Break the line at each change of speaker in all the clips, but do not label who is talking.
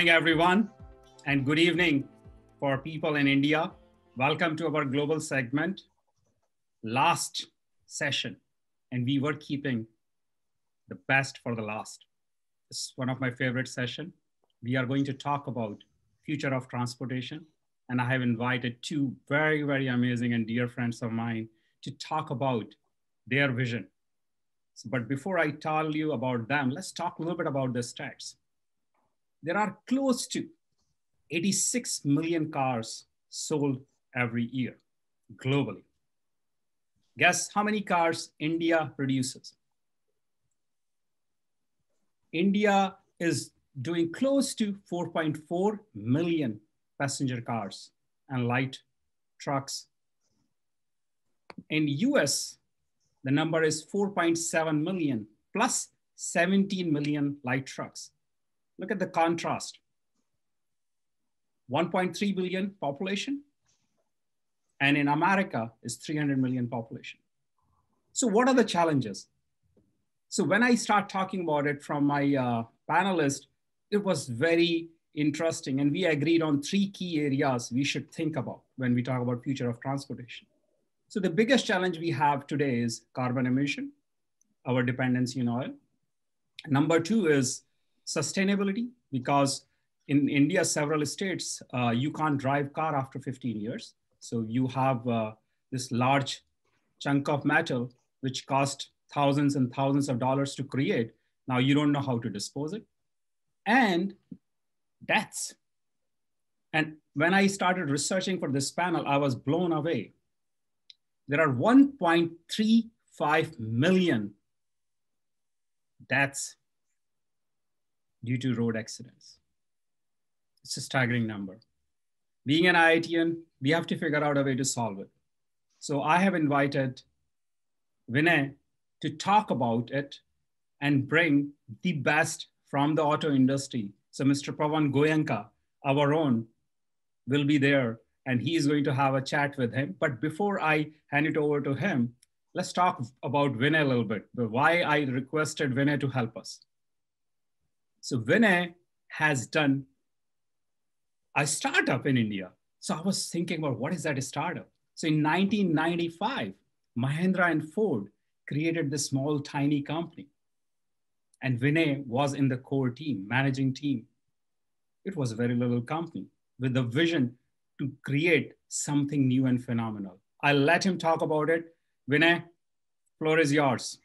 morning, everyone, and good evening for people in India. Welcome to our global segment, last session, and we were keeping the best for the last. It's one of my favorite sessions. We are going to talk about future of transportation, and I have invited two very, very amazing and dear friends of mine to talk about their vision. But before I tell you about them, let's talk a little bit about the stats. There are close to 86 million cars sold every year globally. Guess how many cars India produces? India is doing close to 4.4 million passenger cars and light trucks. In US, the number is 4.7 million plus 17 million light trucks. Look at the contrast. 1.3 billion population, and in America is 300 million population. So what are the challenges? So when I start talking about it from my panelist, it was very interesting, and we agreed on three key areas we should think about when we talk about future of transportation. So the biggest challenge we have today is carbon emission, our dependency on oil. Number two is sustainability, because in India, several states, you can't drive car after 15 years. So you have this large chunk of metal, which cost thousands and thousands of dollars to create. Now you don't know how to dispose it. And deaths. And when I started researching for this panel, I was blown away. There are 1.35 million deaths due to road accidents. It's a staggering number. Being an IITian, we have to figure out a way to solve it. So I have invited Vinay to talk about it and bring the best from the auto industry. So Mr. Pavan Goenka, our own, will be there, and he is going to have a chat with him. But before I hand it over to him, let's talk about Vinay a little bit, why I requested Vinay to help us. So Vinay has done a startup in India. So I was thinking about what is that a startup? So in 1995, Mahindra and Ford created this small, tiny company. And Vinay was in the core team, managing team. It was a very little company with the vision to create something new and phenomenal. I'll let him talk about it. Vinay, floor is yours.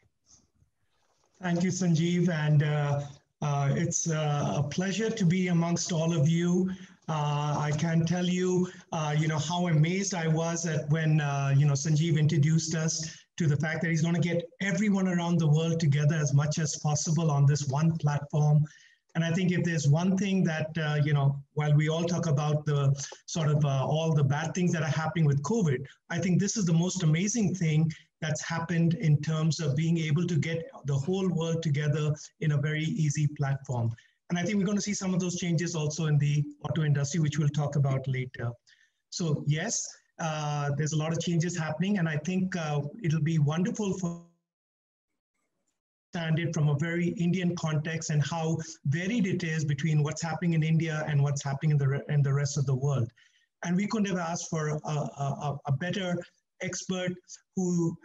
Thank you, Sanjeev. And it's a pleasure to be amongst all of you. I can tell you, how amazed I was at when, Sanjeev introduced us to the fact that he's going to get everyone around the world together as much as possible on this one platform. And I think if there's one thing that, while we all talk about the sort of all the bad things that are happening with COVID, I think this is the most amazing thing that's happened in terms of being able to get the whole world together in a very easy platform. And I think we're going to see some of those changes also in the auto industry, which we'll talk about later. So yes, there's a lot of changes happening, and I think it'll be wonderful for understand it from a very Indian context and how varied it is between what's happening in India and what's happening in the rest of the world. And we couldn't have asked for a better expert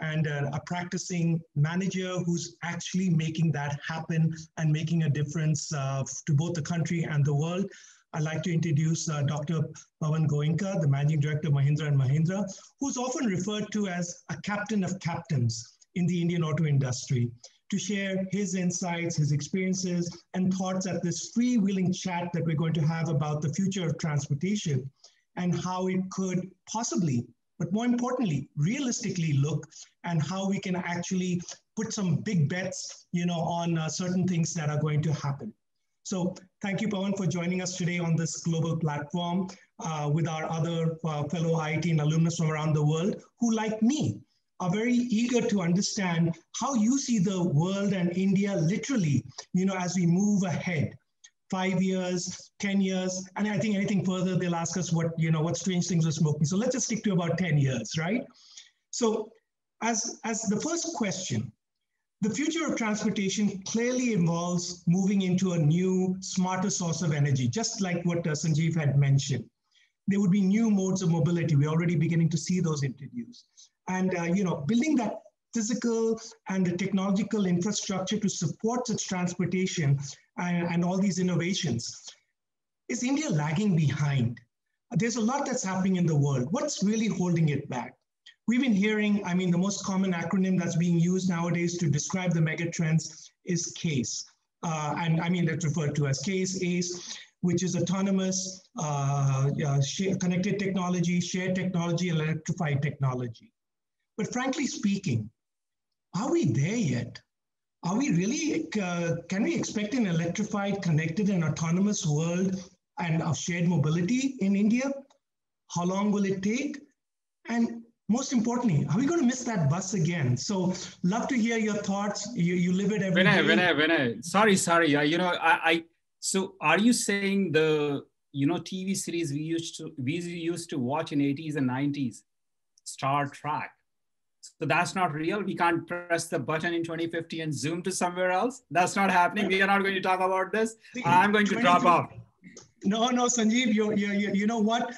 and a practicing manager who's actually making that happen and making a difference to both the country and the world. I'd like to introduce Dr. Pavan Goenka, the Managing Director of Mahindra & Mahindra, who's often referred to as a captain of captains in the Indian auto industry, to share his insights, his experiences, and thoughts at this freewheeling chat that we're going to have about the future of transportation and how it could possibly, but more importantly, realistically look, and how we can actually put some big bets, on certain things that are going to happen. So thank you, Pavan, for joining us today on this global platform with our other fellow IIT alumnus from around the world who, like me, are very eager to understand how you see the world and India literally, as we move ahead. 5 years, 10 years, and I think anything further, they'll ask us what strange things we're smoking. So let's just stick to about 10 years, right? So as the first question, The future of transportation clearly involves moving into a new, smarter source of energy, just like what Sanjeev had mentioned. There would be new modes of mobility. We're already beginning to see those introduced. And building that physical and the technological infrastructure to support such transportation and all these innovations. Is India lagging behind? There's a lot that's happening in the world. What's really holding it back? We've been hearing, the most common acronym that's being used nowadays to describe the megatrends is CASE. That's referred to as CASE, ACE, which is autonomous, connected technology, shared technology, and electrified technology. But frankly speaking, are we there yet? Are we really, can we expect an electrified, connected, and autonomous world and of shared mobility in India? How long will it take? And most importantly, are we going to miss that bus again? So love to hear your thoughts. You live it every day.
Vinay, sorry. So are you saying the, TV series we used to watch in 80s and 90s, Star Trek? So that's not real. We can't press the button in 2050 and zoom to somewhere else. That's not happening. We are not going to talk about this. I'm going to drop off.
No, Sanjeev, you know what?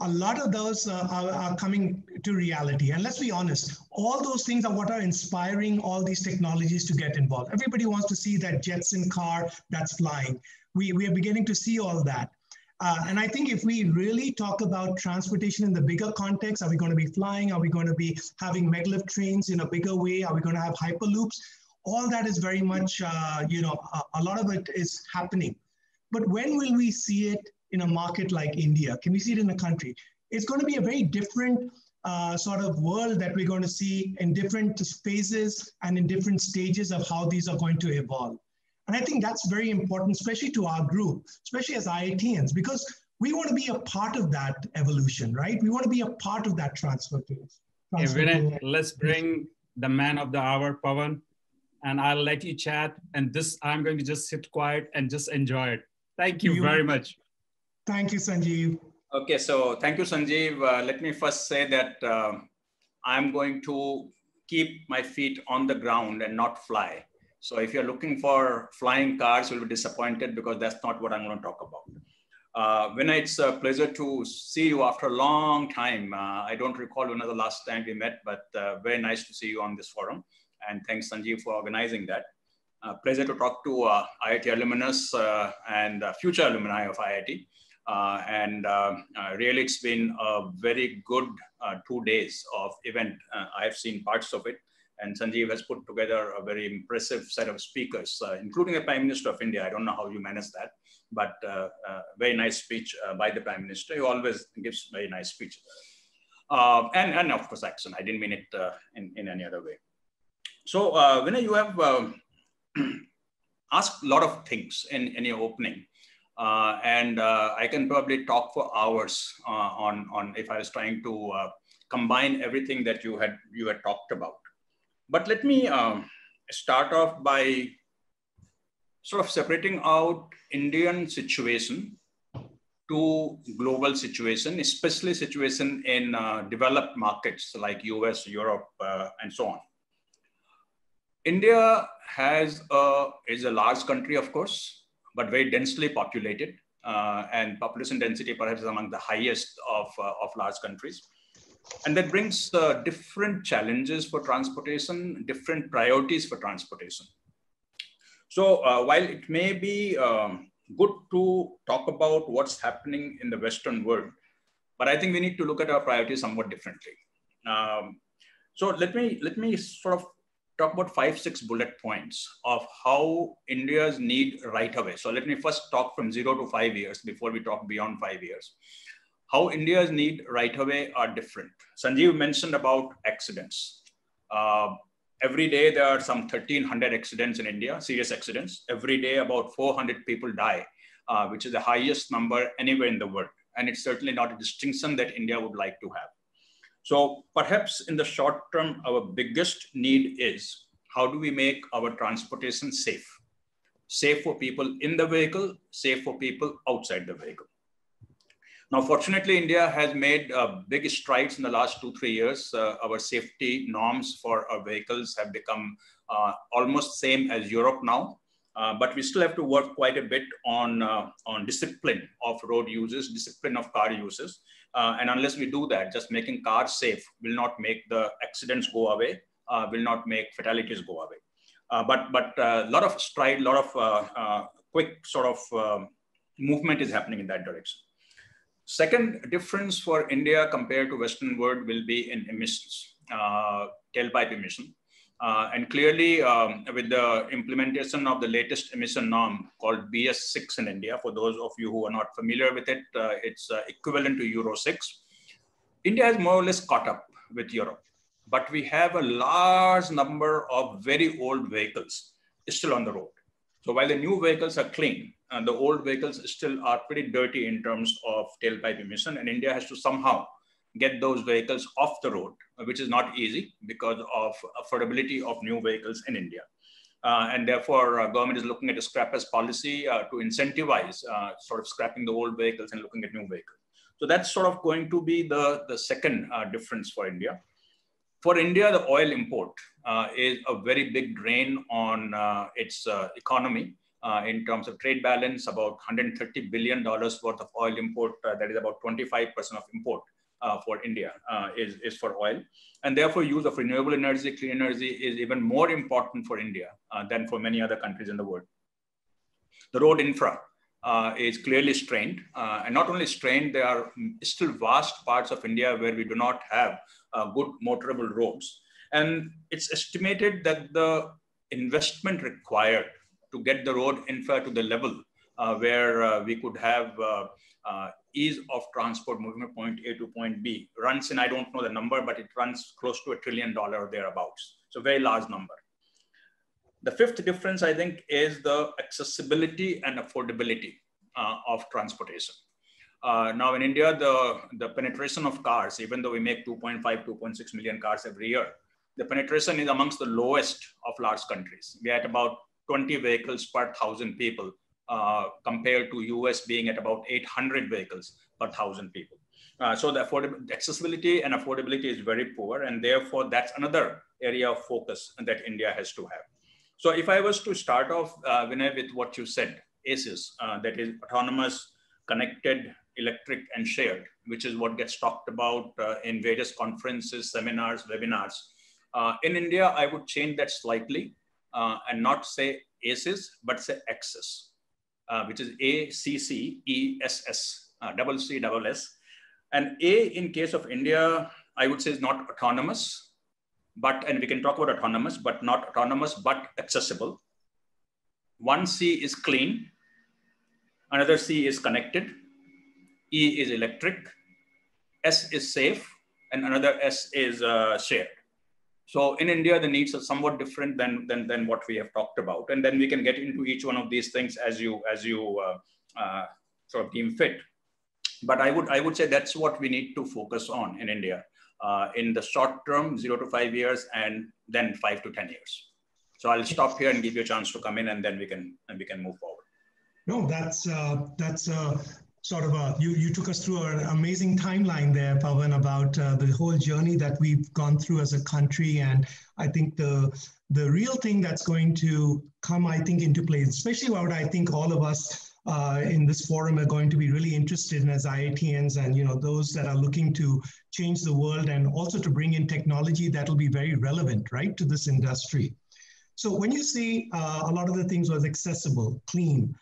A lot of those are coming to reality. And let's be honest, all those things are what are inspiring all these technologies to get involved. Everybody wants to see that Jetson car that's flying. We are beginning to see all that. And I think if we really talk about transportation in the bigger context, are we going to be flying? Are we going to be having maglev trains in a bigger way? Are we going to have hyperloops? All that is very much, a lot of it is happening. But when will we see it in a market like India? Can we see it in a country? It's going to be a very different sort of world that we're going to see in different phases and in different stages of how these are going to evolve. And I think that's very important, especially to our group, especially as IITians, because we want to be a part of that evolution, right? We want to be a part of that transfer.
Hey, Vinay, let's bring the man of the hour, Pawan, and I'll let you chat. And I'm going to just sit quiet and just enjoy it. Thank you very much.
Thank you, Sanjeev.
Okay, so thank you, Sanjeev. Let me first say that I'm going to keep my feet on the ground and not fly. So if you're looking for flying cars, you'll be disappointed because that's not what I'm going to talk about. Vinay, it's a pleasure to see you after a long time. I don't recall when was the last time we met, but very nice to see you on this forum. And thanks, Sanjeev, for organizing that. Pleasure to talk to IIT alumnus and future alumni of IIT. Really, it's been a very good 2 days of event. I've seen parts of it. And Sanjeev has put together a very impressive set of speakers, including the Prime Minister of India. I don't know how you manage that, but very nice speech by the Prime Minister. He always gives very nice speeches. And of course, accent. I didn't mean it in any other way. So, Vinay, you have asked a lot of things in your opening. I can probably talk for hours on if I was trying to combine everything that you had talked about. But let me start off by sort of separating out Indian situation to global situation, especially situation in developed markets like US, Europe, and so on. India is a large country, of course, but very densely populated, and population density perhaps is among the highest of large countries. And that brings different challenges for transportation, different priorities for transportation. So while it may be good to talk about what's happening in the Western world, but I think we need to look at our priorities somewhat differently. So let me sort of talk about 5-6 bullet points of how India's need right away. So let me first talk from 0 to 5 years before we talk beyond 5 years. How India's need right away are different. Sanjeev mentioned about accidents. Every day there are some 1,300 accidents in India, serious accidents. Every day about 400 people die, which is the highest number anywhere in the world. And it's certainly not a distinction that India would like to have. So perhaps in the short term, our biggest need is how do we make our transportation safe? Safe for people in the vehicle, safe for people outside the vehicle. Now, fortunately, India has made big strides in the last 2-3 years. Our safety norms for our vehicles have become almost same as Europe now. But we still have to work quite a bit on discipline of road uses, discipline of car uses. And unless we do that, just making cars safe will not make the accidents go away, will not make fatalities go away. But a lot of stride, a lot of quick sort of movement is happening in that direction. Second difference for India compared to Western world will be in emissions, tailpipe emission. And clearly, with the implementation of the latest emission norm called BS6 in India, for those of you who are not familiar with it, it's equivalent to Euro 6. India has more or less caught up with Europe, but we have a large number of very old vehicles still on the road. So while the new vehicles are clean, the old vehicles still are pretty dirty in terms of tailpipe emission, and India has to somehow get those vehicles off the road, which is not easy because of affordability of new vehicles in India. And therefore, government is looking at a scrappers policy to incentivize sort of scrapping the old vehicles and looking at new vehicles. So that's sort of going to be the second difference for India. For India, the oil import is a very big drain on its economy in terms of trade balance. About $130 billion worth of oil import, that is about 25% of import for India is for oil. And therefore, use of renewable energy, clean energy is even more important for India than for many other countries in the world. The road infra is clearly strained. And not only strained, there are still vast parts of India where we do not have good motorable roads. And it's estimated that the investment required to get the road infra to the level where we could have ease of transport moving from point A to point B runs in, I don't know the number, but it runs close to $1 trillion or thereabouts. So very large number. The fifth difference, I think, is the accessibility and affordability of transportation. Now in India, the penetration of cars, even though we make 2.5, 2.6 million cars every year, the penetration is amongst the lowest of large countries. We are at about 20 vehicles per 1,000 people compared to US being at about 800 vehicles per 1,000 people. So the accessibility and affordability is very poor, and therefore that's another area of focus that India has to have. So if I was to start off, Vinay, with what you said, ACEs, that is autonomous, connected, electric, and shared, which is what gets talked about in various conferences, seminars, webinars. In India, I would change that slightly and not say ACEs, but say access, which is ACCESS, double C, double S. And A in case of India, I would say is not autonomous, but, and we can talk about autonomous, but not autonomous, but accessible. One C is clean, another C is connected, E is electric, S is safe, and another S is shared. So in India, the needs are somewhat different than what we have talked about. And then we can get into each one of these things as you sort of deem fit. But I would say that's what we need to focus on in India in the short term, 0 to 5 years, and then 5 to 10 years. So I'll stop here and give you a chance to come in, and then we can move forward.
No, that's sort of you took us through an amazing timeline there, Pawan, about the whole journey that we've gone through as a country. And I think the real thing that's going to come, I think, into play, especially what I think all of us in this forum are going to be really interested in as IITians, and those that are looking to change the world and also to bring in technology that will be very relevant, right, to this industry. So when you see a lot of the things was accessible, clean,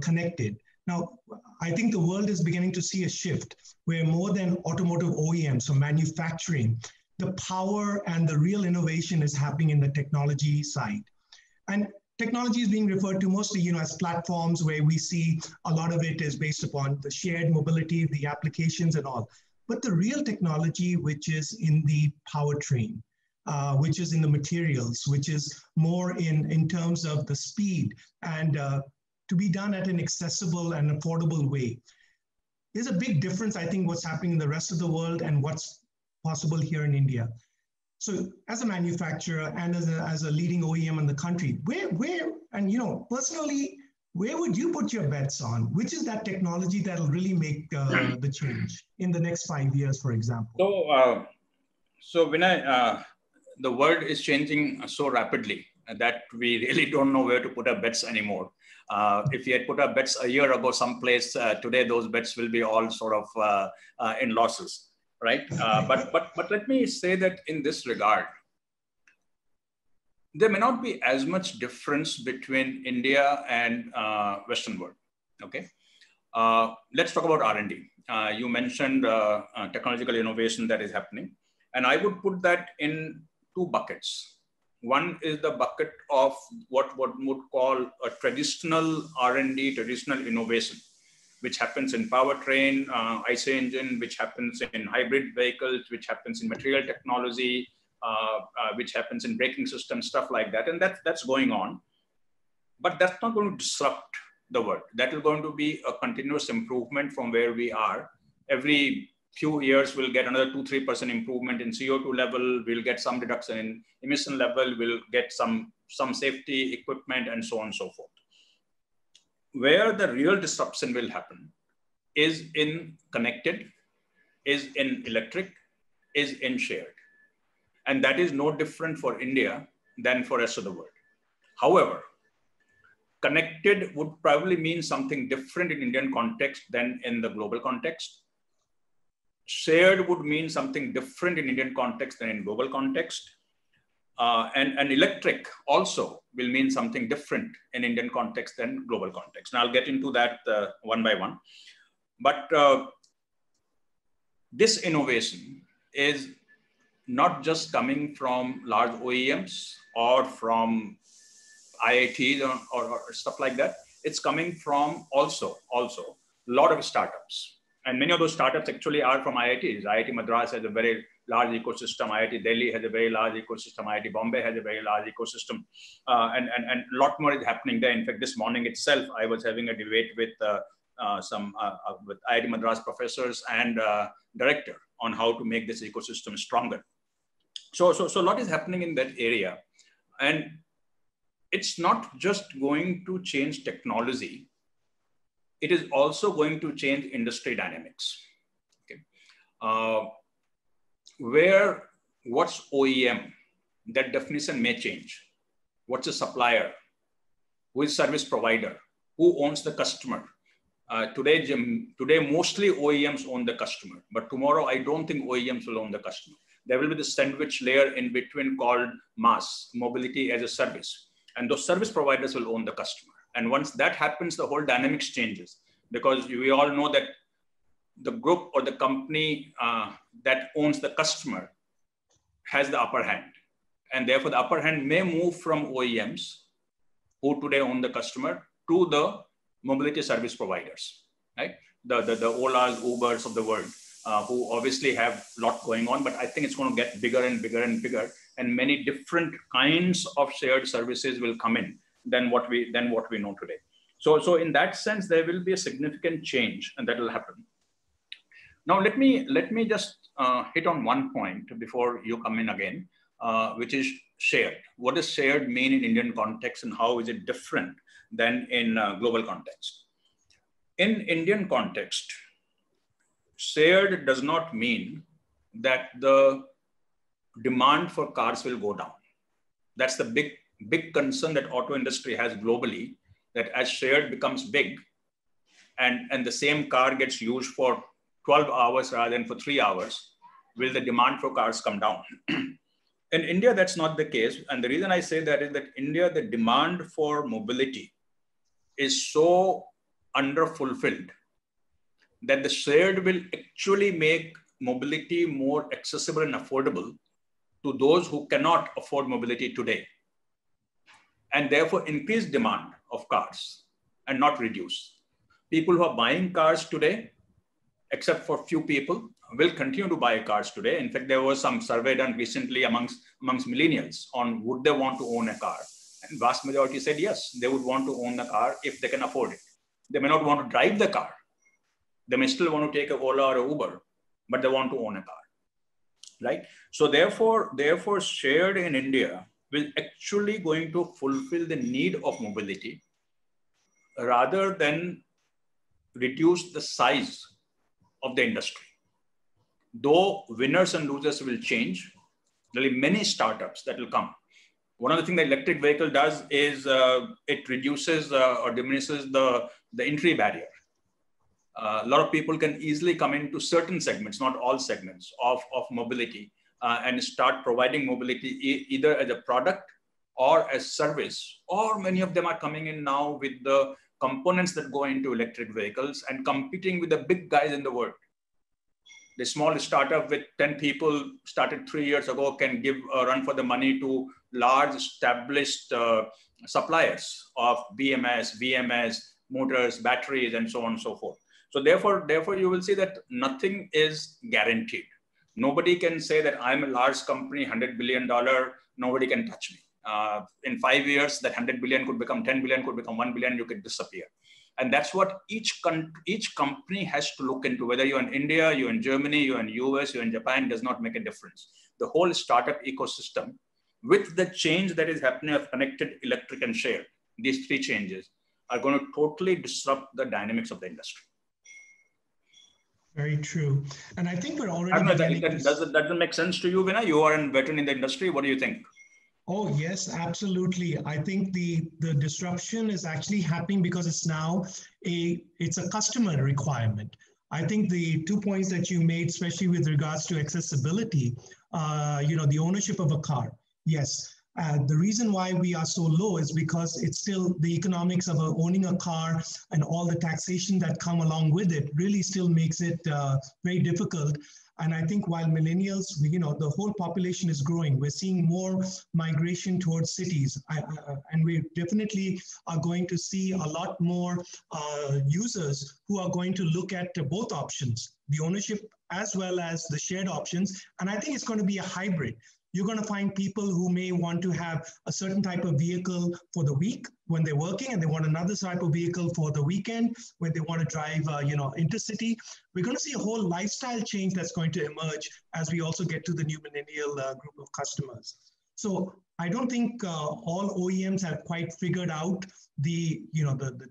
connected. Now, I think the world is beginning to see a shift where more than automotive OEMs, so manufacturing, the power and the real innovation is happening in the technology side. And technology is being referred to mostly, as platforms where we see a lot of it is based upon the shared mobility, the applications and all. But the real technology, which is in the powertrain, which is in the materials, which is more in terms of the speed and to be done at an accessible and affordable way. There's a big difference, I think, what's happening in the rest of the world and what's possible here in India. So as a manufacturer and as a leading OEM in the country, where and personally, Where would you put your bets on? Which is that technology that'll really make the change in the next 5 years, for example?
So Vinay, the world is changing so rapidly that we really don't know where to put our bets anymore. If we had put our bets a year ago someplace, today those bets will be all sort of in losses, right? But let me say that in this regard, there may not be as much difference between India and Western world. Okay, let's talk about R&D. You mentioned technological innovation that is happening, and I would put that in two buckets. One is the bucket of what one would call a traditional R&D, traditional innovation, which happens in powertrain, IC engine, which happens in hybrid vehicles, which happens in material technology, which happens in braking systems, stuff like that. And that's going on. But that's not going to disrupt the world. That is going to be a continuous improvement from where we are. Every few years, we'll get another 2-3% improvement in CO2 level. We'll get some reduction in emission level. We'll get some safety equipment and so on and so forth. Where the real disruption will happen is in connected, is in electric, is in shared. And that is no different for India than for the rest of the world. However, connected would probably mean something different in Indian context than in the global context. Shared would mean something different in Indian context than in global context. And electric also will mean something different in Indian context than global context. And I'll get into that one by one. But this innovation is not just coming from large OEMs or from IITs or stuff like that. It's coming from also a lot of startups. And many of those startups actually are from IITs. IIT Madras has a very large ecosystem. IIT Delhi has a very large ecosystem. IIT Bombay has a very large ecosystem. And a lot more is happening there. In fact, this morning itself, I was having a debate with with IIT Madras professors and director on how to make this ecosystem stronger. So a lot is happening in that area. And it's not just going to change technology. It is also going to change industry dynamics. Okay. What's OEM? That definition may change. What's a supplier? Who is service provider? Who owns the customer? Today, mostly OEMs own the customer, but tomorrow I don't think OEMs will own the customer. There will be the sandwich layer in between called MaaS, mobility as a service. And those service providers will own the customer. And once that happens, the whole dynamics changes, because we all know that the group or the company that owns the customer has the upper hand. And therefore the upper hand may move from OEMs, who today own the customer, to the mobility service providers, right? The Olas, Ubers of the world, who obviously have a lot going on, but I think it's going to get bigger and bigger and bigger, and many different kinds of shared services will come in than what we know today. So in that sense, there will be a significant change, and that will happen. Now let me just hit on one point before you come in again, which is shared. What does shared mean in Indian context, and how is it different than in global context? In Indian context, shared does not mean that the demand for cars will go down. That's the big concern that auto industry has globally, that as shared becomes big and the same car gets used for 12 hours rather than for 3 hours, will the demand for cars come down? In India, that's not the case. And the reason I say that is that India, the demand for mobility is so underfulfilled that the shared will actually make mobility more accessible and affordable to those who cannot afford mobility today, and therefore increase demand of cars and not reduce. People who are buying cars today, except for few people, will continue to buy cars today. In fact, there was some survey done recently amongst millennials on would they want to own a car. And vast majority said yes, they would want to own a car if they can afford it. They may not want to drive the car. They may still want to take a Ola or a Uber, but they want to own a car, right? So therefore shared in India will actually going to fulfill the need of mobility rather than reduce the size of the industry. Though winners and losers will change, there will be many startups that will come. One of the things the electric vehicle does is it reduces or diminishes the entry barrier. A lot of people can easily come into certain segments, not all segments of mobility, and start providing mobility either as a product or as service, or many of them are coming in now with the components that go into electric vehicles and competing with the big guys in the world. The small startup with 10 people started 3 years ago can give a run for the money to large established suppliers of BMS, VMS, motors, batteries, and so on and so forth. So therefore, you will see that nothing is guaranteed. Nobody can say that I'm a large company, $100 billion, nobody can touch me. In 5 years, that 100 billion could become 10 billion, could become 1 billion, you could disappear. And that's what each company has to look into. Whether you're in India, you're in Germany, you're in US, you're in Japan, does not make a difference. The whole startup ecosystem, with the change that is happening of connected, electric, and shared, these three changes are going to totally disrupt the dynamics of the industry.
Very true. And I think we're already
does that make sense to you, Vinay? You are a veteran in the industry. What do you think?
Oh, yes, absolutely. I think the disruption is actually happening because it's now it's a customer requirement. I think the 2 points that you made, especially with regards to accessibility, the ownership of a car. Yes. The reason why we are so low is because it's still the economics of owning a car and all the taxation that come along with it really still makes it very difficult. And I think while millennials, the whole population is growing, we're seeing more migration towards cities. And we definitely are going to see a lot more users who are going to look at both options, the ownership as well as the shared options. And I think it's going to be a hybrid. You're going to find people who may want to have a certain type of vehicle for the week when they're working, and they want another type of vehicle for the weekend when they want to drive, intercity. We're going to see a whole lifestyle change that's going to emerge as we also get to the new millennial group of customers. So I don't think all OEMs have quite figured out the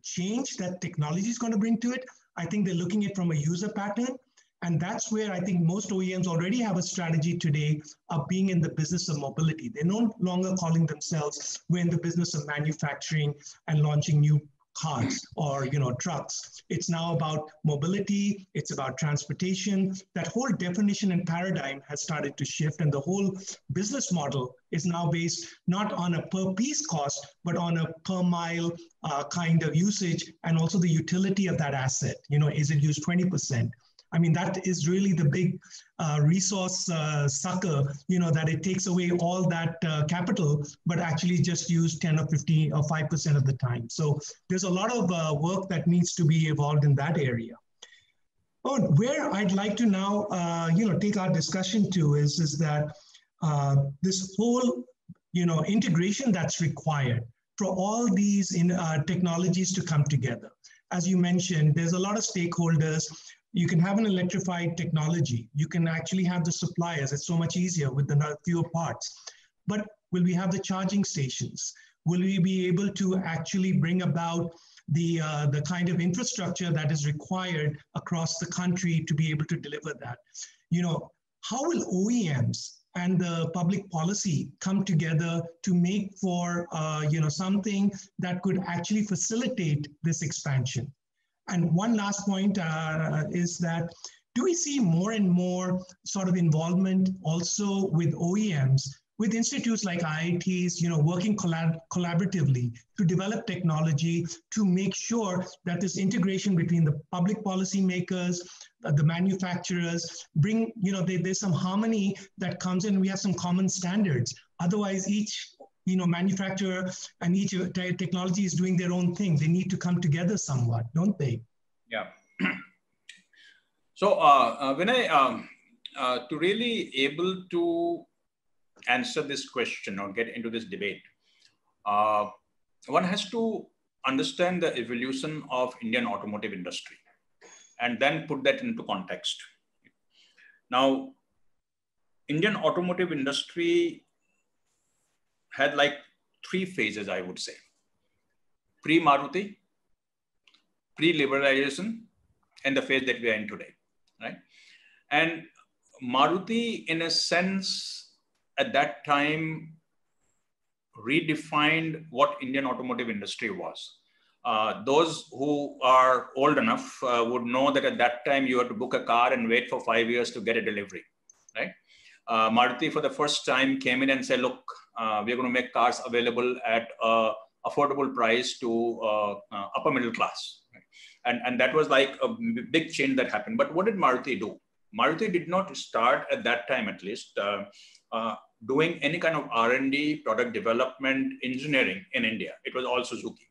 change that technology is going to bring to it. I think they're looking at it from a user pattern. And that's where I think most OEMs already have a strategy today of being in the business of mobility. They're no longer calling themselves, we're in the business of manufacturing and launching new cars or trucks. It's now about mobility, it's about transportation. That whole definition and paradigm has started to shift, and the whole business model is now based not on a per piece cost, but on a per mile kind of usage, and also the utility of that asset. Is it used 20%? I mean, that is really the big resource sucker, that it takes away all that capital, but actually just use 10 or 15 or 5% of the time. So there's a lot of work that needs to be evolved in that area. Oh, where I'd like to now, take our discussion to is that this whole, integration that's required for all these technologies to come together. As you mentioned, there's a lot of stakeholders. You can have an electrified technology. You can actually have the suppliers. It's so much easier with the fewer parts. But will we have the charging stations? Will we be able to actually bring about the kind of infrastructure that is required across the country to be able to deliver that? How will OEMs and the public policy come together to make for something that could actually facilitate this expansion? And one last point is that, do we see more and more sort of involvement also with OEMs, with institutes like IITs, working collaboratively to develop technology to make sure that this integration between the public policy makers, the manufacturers, bring, there's some harmony that comes in, we have some common standards. Otherwise, each manufacturer and each technology is doing their own thing. They need to come together somewhat, don't they?
Yeah. So Vinay, to really able to answer this question or get into this debate, one has to understand the evolution of Indian automotive industry and then put that into context. Now, Indian automotive industry had like 3 phases, I would say. Pre-Maruti, pre-liberalization and the phase that we are in today, right? And Maruti, in a sense, at that time, redefined what Indian automotive industry was. Those who are old enough would know that at that time you had to book a car and wait for 5 years to get a delivery, right? Maruti for the first time came in and said, look, we're going to make cars available at an affordable price to upper middle class. Right? And that was like a big change that happened. But what did Maruti do? Maruti did not start at that time, at least, doing any kind of R&D, product development, engineering in India. It was all Suzuki.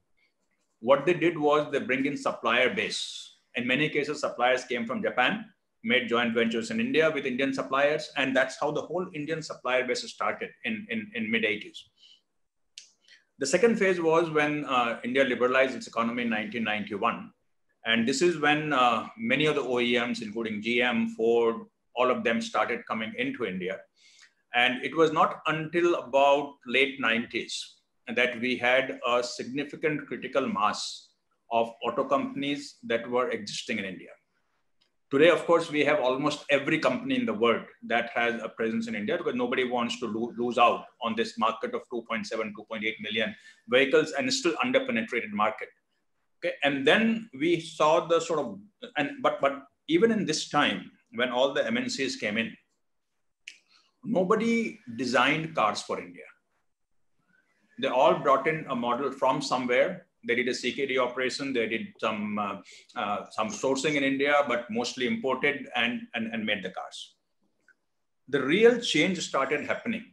What they did was they bring in supplier base. In many cases, suppliers came from Japan, made joint ventures in India with Indian suppliers. And that's how the whole Indian supplier base started in mid-80s. The second phase was when India liberalized its economy in 1991. And this is when many of the OEMs, including GM, Ford, all of them started coming into India. And it was not until about late 90s that we had a significant critical mass of auto companies that were existing in India. Today, of course, we have almost every company in the world that has a presence in India because nobody wants to lose out on this market of 2.7, 2.8 million vehicles and still under-penetrated market. Okay, and then we saw the sort of, but even in this time, when all the MNCs came in, nobody designed cars for India. They all brought in a model from somewhere. They did a CKD operation. They did some sourcing in India, but mostly imported and made the cars. The real change started happening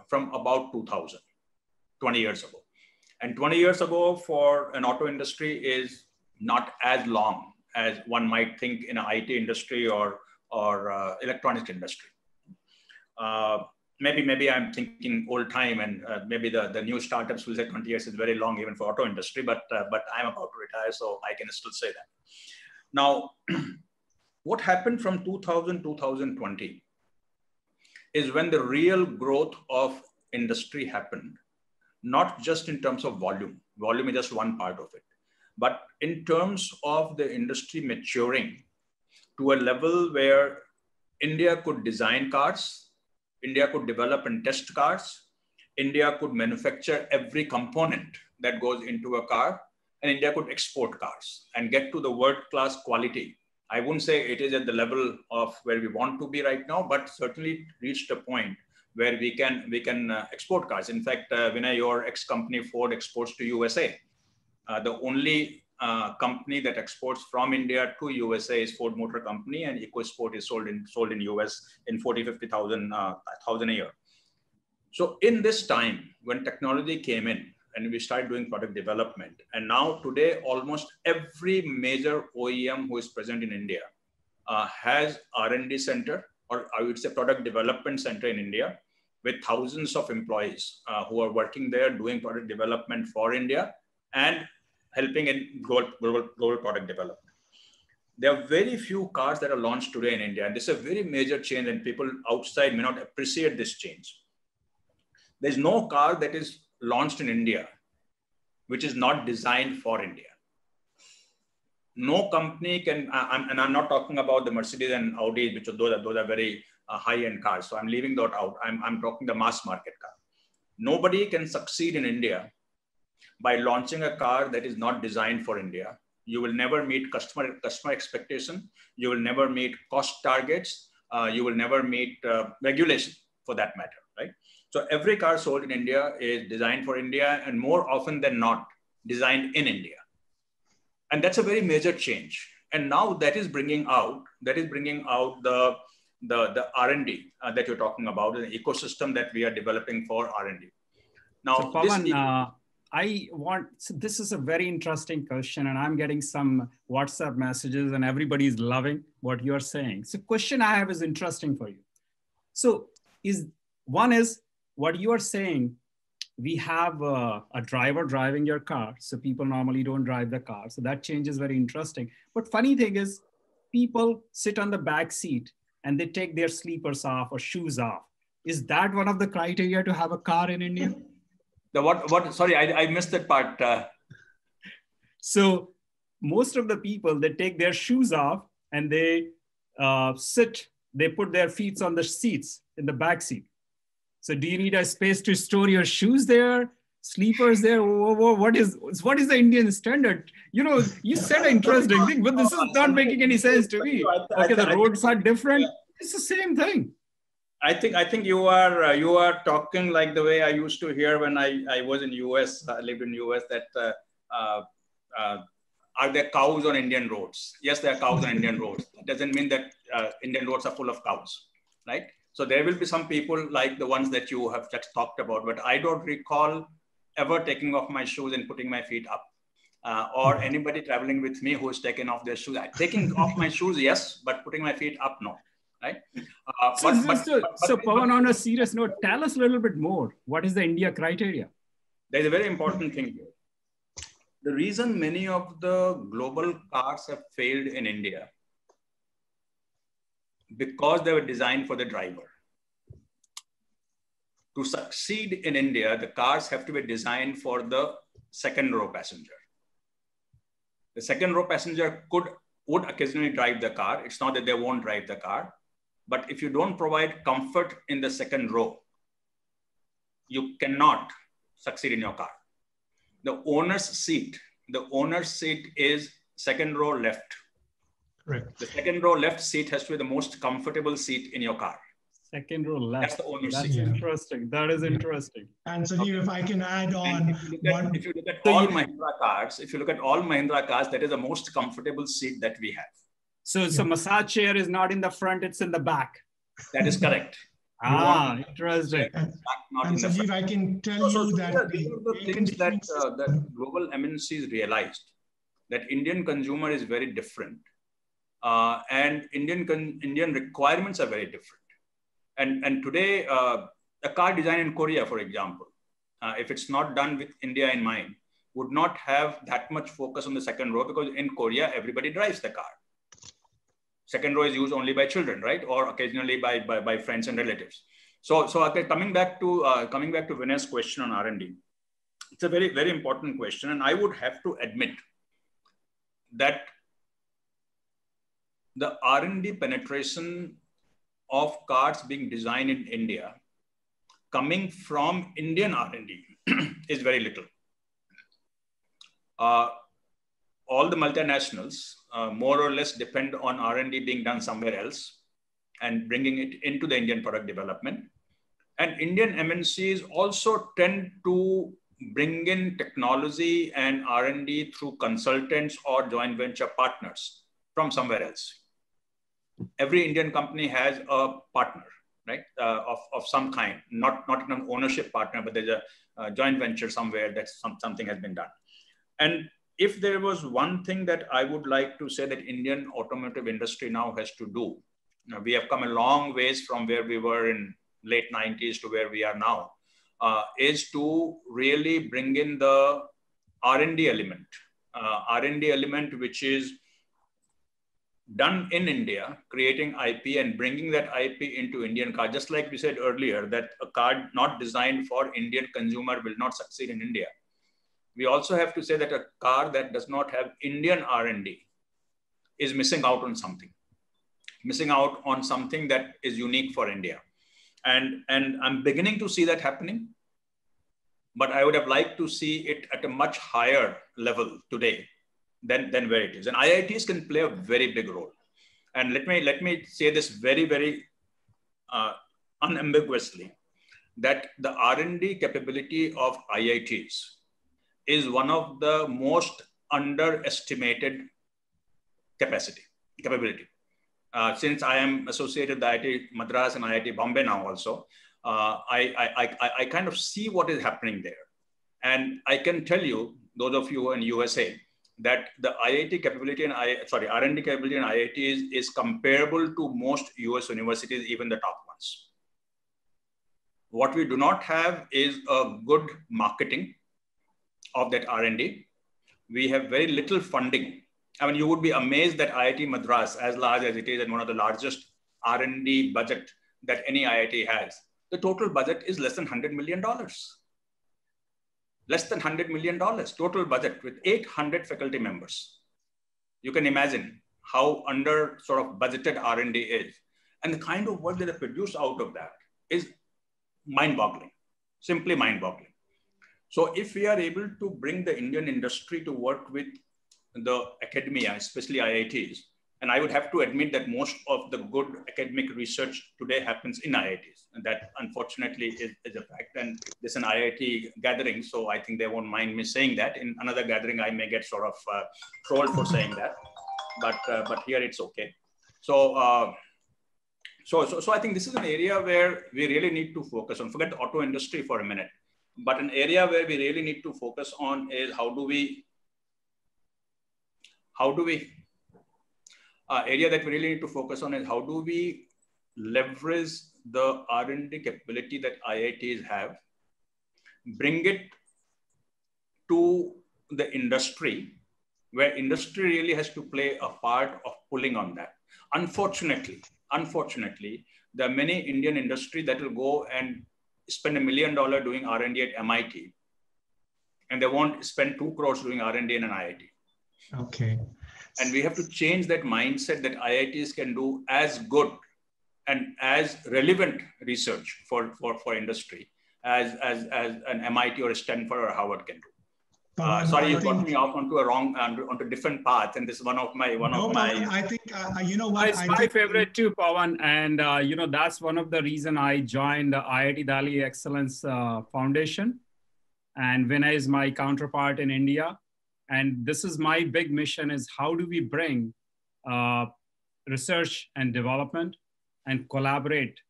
from about 2000, 20 years ago. And 20 years ago for an auto industry is not as long as one might think in an IT industry or electronics industry. Maybe I'm thinking old time, and maybe the new startups will say 20 years is very long even for auto industry, but I'm about to retire, so I can still say that. Now, what happened from 2000 to 2020 is when the real growth of industry happened, not just in terms of volume. Volume is just one part of it, but in terms of the industry maturing to a level where India could design cars, India could develop and test cars, India could manufacture every component that goes into a car, and India could export cars and get to the world-class quality. I wouldn't say it is at the level of where we want to be right now, but certainly reached a point where we can export cars. In fact, Vinay, your ex-company Ford exports to USA. The only company that exports from India to USA is Ford Motor Company, and EcoSport is sold in US in 40,000-50,000 a year. So in this time, when technology came in and we started doing product development, and now today, almost every major OEM who is present in India has R&D center, or I would say product development center in India, with thousands of employees who are working there doing product development for India and helping in global product development. There are very few cars that are launched today in India, and this is a very major change, and people outside may not appreciate this change. There's no car that is launched in India which is not designed for India. No company can, and I'm not talking about the Mercedes and Audi, which are those are very high-end cars. So I'm leaving that out. I'm talking the mass market car. Nobody can succeed in India by launching a car that is not designed for India. You will never meet customer expectation. You will never meet cost targets. You will never meet regulation for that matter, right? So every car sold in India is designed for India, and more often than not, designed in India. And that's a very major change. And now that is bringing out the R&D that you're talking about, the ecosystem that we are developing for R&D. Now,
so, Pawan, so this is a very interesting question, and I'm getting some WhatsApp messages and everybody's loving what you're saying. So question I have is interesting for you. So one is what you are saying, we have a driver driving your car. So people normally don't drive the car. So that change is very interesting. But funny thing is people sit on the back seat and they take their sleepers off or shoes off. Is that one of the criteria to have a car in India?
The what? Sorry, I missed that part.
So most of the people, they take their shoes off and they they put their feet on the seats in the back seat. So do you need a space to store your shoes there? Sleepers there? What is the Indian standard? You said an interesting thing, but this is not making any sense to me. Okay, the roads are different. It's the same thing.
I think you are talking like the way I used to hear when I was in US, lived in US, that are there cows on Indian roads? Yes, there are cows on Indian roads. That doesn't mean that Indian roads are full of cows, right? So there will be some people like the ones that you have just talked about, but I don't recall ever taking off my shoes and putting my feet up. Or anybody traveling with me who's taken off their shoes. Taking off my shoes, yes, but putting my feet up, no. Right?
So Pawan, on a serious note, tell us a little bit more. What is the India criteria?
There's a very important thing here. The reason many of the global cars have failed in India, because they were designed for the driver. To succeed in India, the cars have to be designed for the second row passenger. The second row passenger would occasionally drive the car. It's not that they won't drive the car. But if you don't provide comfort in the second row, you cannot succeed in your car. The owner's seat is second row left.
Correct.
The second row left seat has to be the most comfortable seat in your car.
Second row left.
That's the owner's
seat.
That's
interesting. That is interesting.
And Sanjeev, if I can add on,
if you look at all Mahindra cars, that is the most comfortable seat that we have.
So massage chair is not in the front, it's in the back.
That is correct.
Interesting.
And Sanjeev, I can tell you that
these are the things that global MNCs realized, that Indian consumer is very different. And Indian requirements are very different. And today, a car design in Korea, for example, if it's not done with India in mind, would not have that much focus on the second row, because in Korea, everybody drives the car. Second row is used only by children, right? Or occasionally by friends and relatives. So okay, coming back to Vinay's question on R&D, it's a very, very important question. And I would have to admit that the R&D penetration of cars being designed in India coming from Indian R&D is very little. All the multinationals more or less depend on R&D being done somewhere else and bringing it into the Indian product development. And Indian MNCs also tend to bring in technology and R&D through consultants or joint venture partners from somewhere else. Every Indian company has a partner, right, of some kind, not an ownership partner, but there's a joint venture somewhere that something has been done. And if there was one thing that I would like to say that Indian automotive industry now has to do, we have come a long ways from where we were in late 90s to where we are now, is to really bring in the R&D element, which is done in India, creating IP and bringing that IP into Indian car. Just like we said earlier, that a car not designed for Indian consumer will not succeed in India. We also have to say that a car that does not have Indian R&D is missing out on something that is unique for India. And I'm beginning to see that happening, but I would have liked to see it at a much higher level today than where it is. And IITs can play a very big role. And let me say this very, very unambiguously, that the R&D capability of IITs is one of the most underestimated capability. Since I am associated with IIT Madras and IIT Bombay now also, I kind of see what is happening there. And I can tell you, those of you in USA, that the IIT capability and R&D capability in IIT is comparable to most US universities, even the top ones. What we do not have is a good marketing of that R&D. We have very little funding. I mean, you would be amazed that IIT Madras, as large as it is and one of the largest R&D budget that any IIT has, the total budget is less than $100 million. Less than $100 million total budget with 800 faculty members. You can imagine how under sort of budgeted R&D is. And the kind of work that they produce out of that is mind-boggling, simply mind-boggling. So if we are able to bring the Indian industry to work with the academia, especially IITs, and I would have to admit that most of the good academic research today happens in IITs. And that unfortunately is a fact. And this is an IIT gathering, so I think they won't mind me saying that. In another gathering, I may get sort of trolled for saying that, but here it's okay. So, so I think this is an area where we really need to focus on. Forget the auto industry for a minute, but an area where we really need to focus on is how do we area that we really need to focus on is how do we leverage the R&D capability that IITs have, bring it to the industry, where industry really has to play a part of pulling on that. Unfortunately, there are many Indian industry that will go and spend $1 million doing R&D at MIT, and they won't spend 2 crores doing R&D in an IIT.
Okay.
And we have to change that mindset that IITs can do as good and as relevant research for industry as an MIT or a Stanford or Harvard can do. Sorry, you got me off onto a different path, and this is one of my.
I think you know what?
It's my favorite too, Pawan, and you know that's one of the reason I joined the IIT Delhi Excellence Foundation, and Vinay is my counterpart in India, and this is my big mission: is how do we bring research and development and collaborate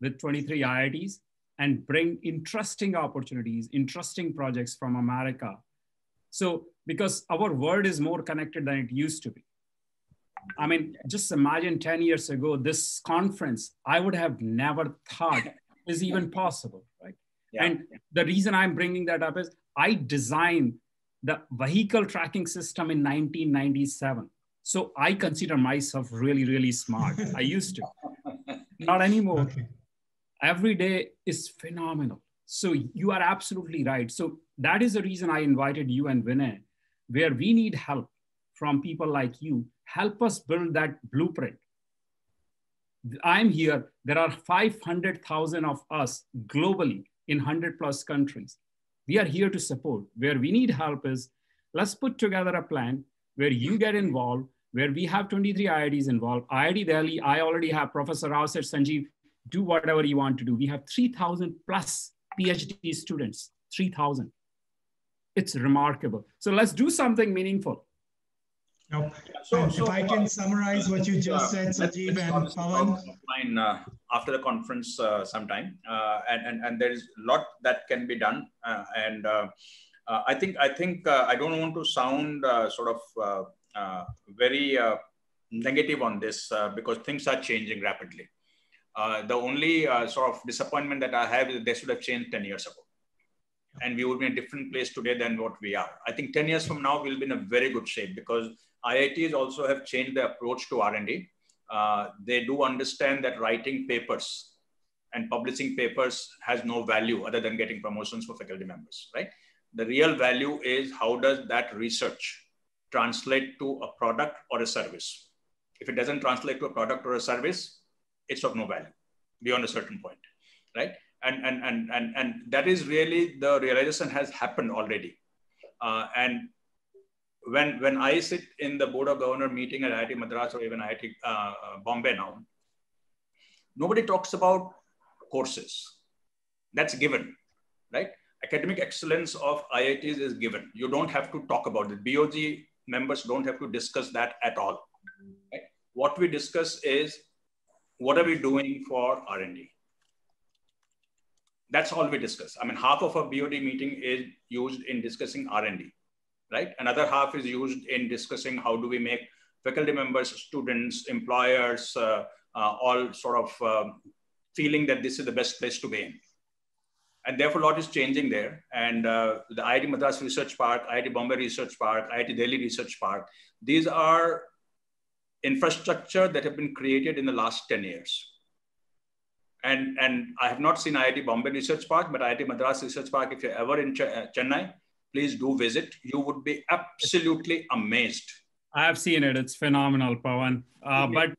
with 23 IITs and bring interesting opportunities, interesting projects from America. So, because our world is more connected than it used to be. I mean, just imagine 10 years ago, this conference, I would have never thought is even possible, right? Yeah. And the reason I'm bringing that up is I designed the vehicle tracking system in 1997. So I consider myself really, really smart. I used to, not anymore. Okay. Every day is phenomenal. So you are absolutely right. So that is the reason I invited you and Vinay, where we need help from people like you. Help us build that blueprint. I'm here. There are 500,000 of us globally in 100+ countries. We are here to support. Where we need help is, let's put together a plan where you get involved, where we have 23 IITs involved. IIT Delhi, I already have Professor Rao said, Sanjeev, do whatever you want to do. We have 3,000+ PhD students, 3,000. It's remarkable. So let's do something meaningful.
Nope. So if I can summarize what you just said, Sanjeev and Pawan.
After the conference sometime, and there is a lot that can be done. I think I don't want to sound sort of very negative on this because things are changing rapidly. The only sort of disappointment that I have is they should have changed 10 years ago. And we would be in a different place today than what we are. I think 10 years from now, we'll be in a very good shape because IITs also have changed their approach to R&D. They do understand that writing papers and publishing papers has no value other than getting promotions for faculty members, right? The real value is how does that research translate to a product or a service? If it doesn't translate to a product or a service, it's of no value beyond a certain point, right? And that is really the realization has happened already. And when I sit in the board of governor meeting at IIT Madras or even IIT Bombay now, nobody talks about courses. That's given, right? Academic excellence of IITs is given. You don't have to talk about it. BOG members don't have to discuss that at all. Right? What we discuss is what are we doing for R&D? That's all we discuss. I mean, half of our BOD meeting is used in discussing R&D, right? Another half is used in discussing how do we make faculty members, students, employers, all sort of feeling that this is the best place to be in. And therefore, a lot is changing there. And the IIT Madras Research Park, IIT Bombay Research Park, IIT Delhi Research Park, these are infrastructure that have been created in the last 10 years. And I have not seen IIT Bombay Research Park, but IIT Madras Research Park, if you're ever in Chennai, please do visit. You would be absolutely amazed.
I have seen it. It's phenomenal, Pawan. But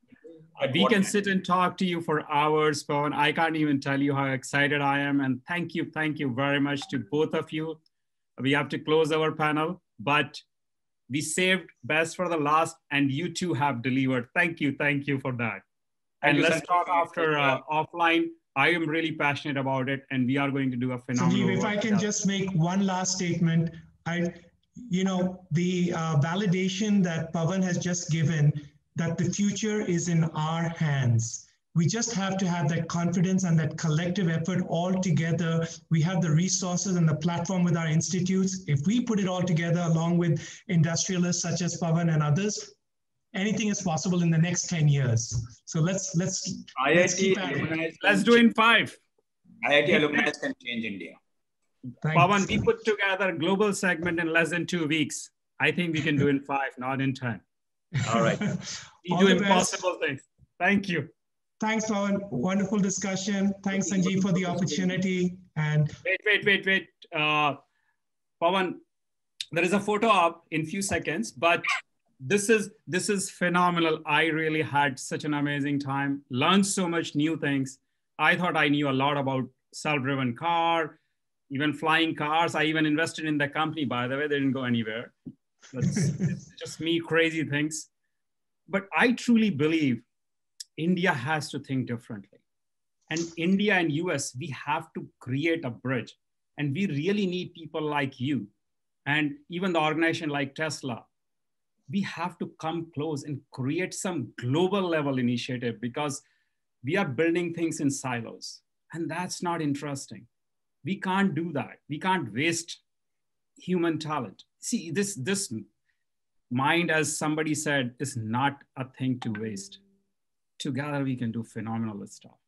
we can sit and talk to you for hours, Pawan. I can't even tell you how excited I am. And thank you very much to both of you. We have to close our panel, but we saved best for the last, and you two have delivered. Thank you for that. And let's talk after offline. I am really passionate about it, and we are going to do a phenomenal
Sanjeev, if I can just make one last statement, the validation that Pawan has just given, that the future is in our hands. We just have to have that confidence and that collective effort all together. We have the resources and the platform with our institutes. If we put it all together along with industrialists such as Pawan and others, anything is possible in the next 10 years. So let's keep at it.
Let's do in 5.
IIT alumni can change India.
Thanks.
Pawan, we put together a global segment in less than 2 weeks. I think we can do in 5, not in 10.
All right.
We do impossible things. Thank you.
Thanks, Pawan. Wonderful discussion. Thanks, Sanjeev, for the opportunity. And
wait. Pawan, there is a photo up in few seconds, but this is phenomenal. I really had such an amazing time. Learned so much new things. I thought I knew a lot about self-driven car, even flying cars. I even invested in the company, by the way. They didn't go anywhere. It's just me, crazy things. But I truly believe India has to think differently. And India and US, we have to create a bridge. And we really need people like you and even the organization like Tesla. We have to come close and create some global level initiative, because we are building things in silos. And that's not interesting. We can't do that. We can't waste human talent. See, this mind, as somebody said, is not a thing to waste. Together we can do phenomenal stuff.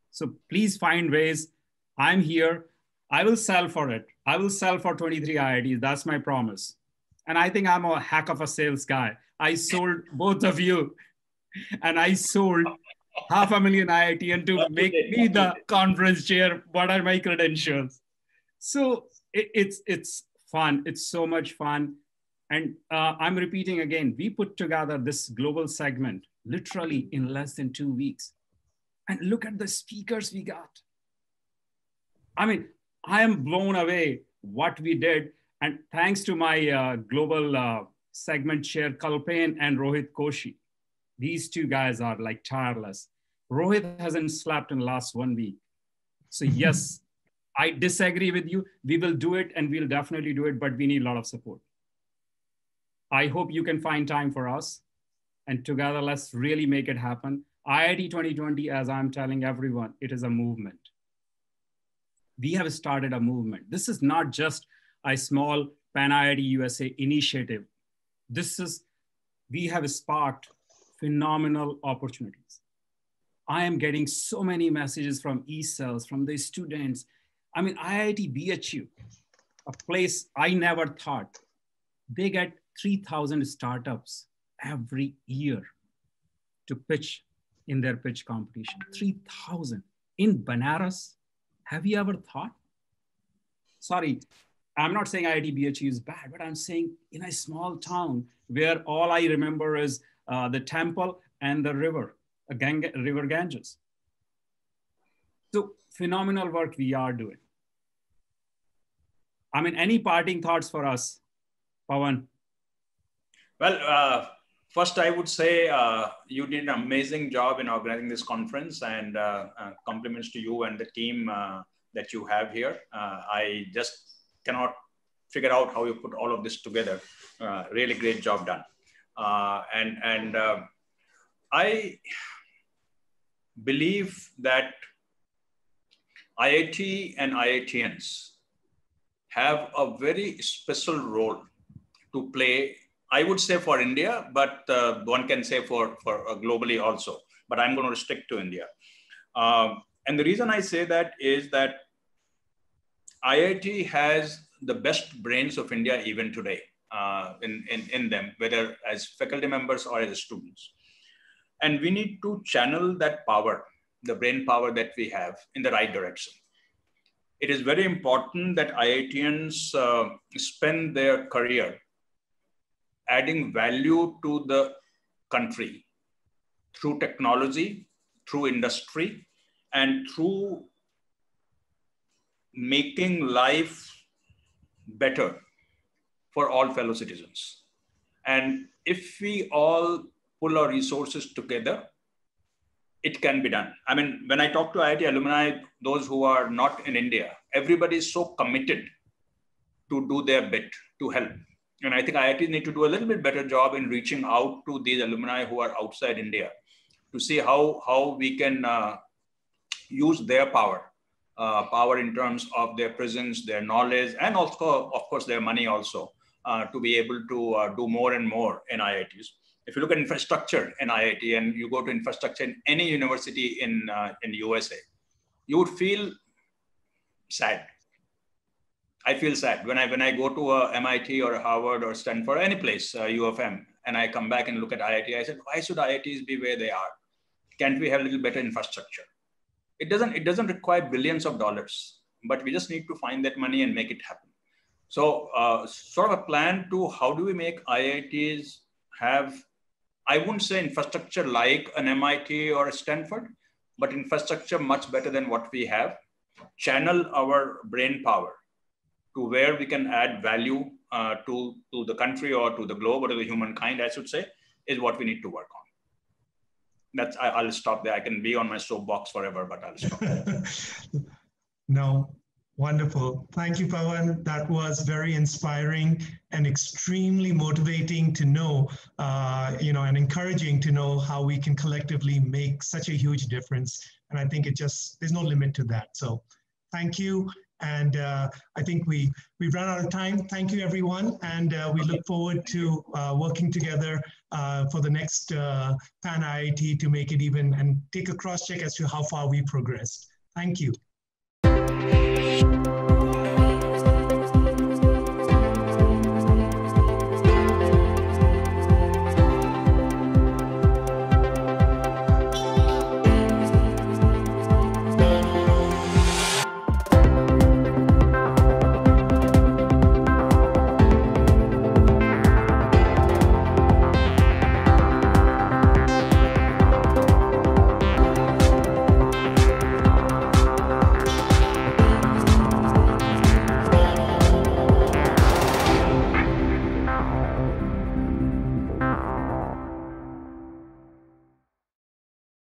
So please find ways. I'm here. I will sell for it. I will sell for 23 IITs. That's my promise. And I think I'm a heck of a sales guy. I sold both of you, and I sold 500,000 IIT to make me the conference chair. What are my credentials? So it's fun. It's so much fun. And I'm repeating again, we put together this global segment literally in less than 2 weeks. And look at the speakers we got. I mean, I am blown away what we did. And thanks to my global segment chair, Kalpen and Rohit Koshi. These two guys are like tireless. Rohit hasn't slept in the last 1 week. So yes, I disagree with you. We will do it, and we'll definitely do it, but we need a lot of support. I hope you can find time for us, and together, let's really make it happen. IIT 2020, as I'm telling everyone, it is a movement. We have started a movement. This is not just a small Pan IIT USA initiative. We have sparked phenomenal opportunities. I am getting so many messages from e-cells, from the students. I mean, IIT BHU, a place I never thought. They get 3,000 startups every year to pitch in their pitch competition. 3,000 in Banaras. Have you ever thought? Sorry, I'm not saying IIT BHU is bad, but I'm saying in a small town where all I remember is the temple and the river, River Ganges. So phenomenal work we are doing. I mean, any parting thoughts for us, Pawan?
Well, first I would say you did an amazing job in organizing this conference, and compliments to you and the team that you have here. I just cannot figure out how you put all of this together. Really great job done. I believe that IIT and IITians have a very special role to play, I would say for India, but one can say for globally also, but I'm going to restrict to India. And the reason I say that is that IIT has the best brains of India even today in them, whether as faculty members or as students. And we need to channel that power, the brain power that we have, in the right direction. It is very important that IITians spend their career adding value to the country through technology, through industry, and through making life better for all fellow citizens. And if we all pull our resources together, it can be done. I mean, when I talk to IIT alumni, those who are not in India, everybody is so committed to do their bit to help. And I think IITs need to do a little bit better job in reaching out to these alumni who are outside India to see how we can use their power in terms of their presence, their knowledge, and also, of course, their money also to be able to do more and more in IITs. If you look at infrastructure in IIT and you go to infrastructure in any university in USA, you would feel sad. I feel sad when I go to a MIT or a Harvard or Stanford, or any place, U of M, and I come back and look at IIT. I said, why should IITs be where they are? Can't we have a little better infrastructure? It doesn't require billions of dollars, but we just need to find that money and make it happen. So sort of a plan to how do we make IITs have, I wouldn't say infrastructure like an MIT or a Stanford, but infrastructure much better than what we have. Channel our brain power to where we can add value to the country or to the globe or to the humankind, I should say, is what we need to work on. I'll stop there. I can be on my soapbox forever, but I'll stop.
No, wonderful. Thank you, Pawan. That was very inspiring and extremely motivating to know, and encouraging to know how we can collectively make such a huge difference. And I think there's no limit to that. So thank you. And I think we've run out of time. Thank you, everyone. And we look forward to working together for the next Pan IIT to make it even and take a cross check as to how far we progressed. Thank you.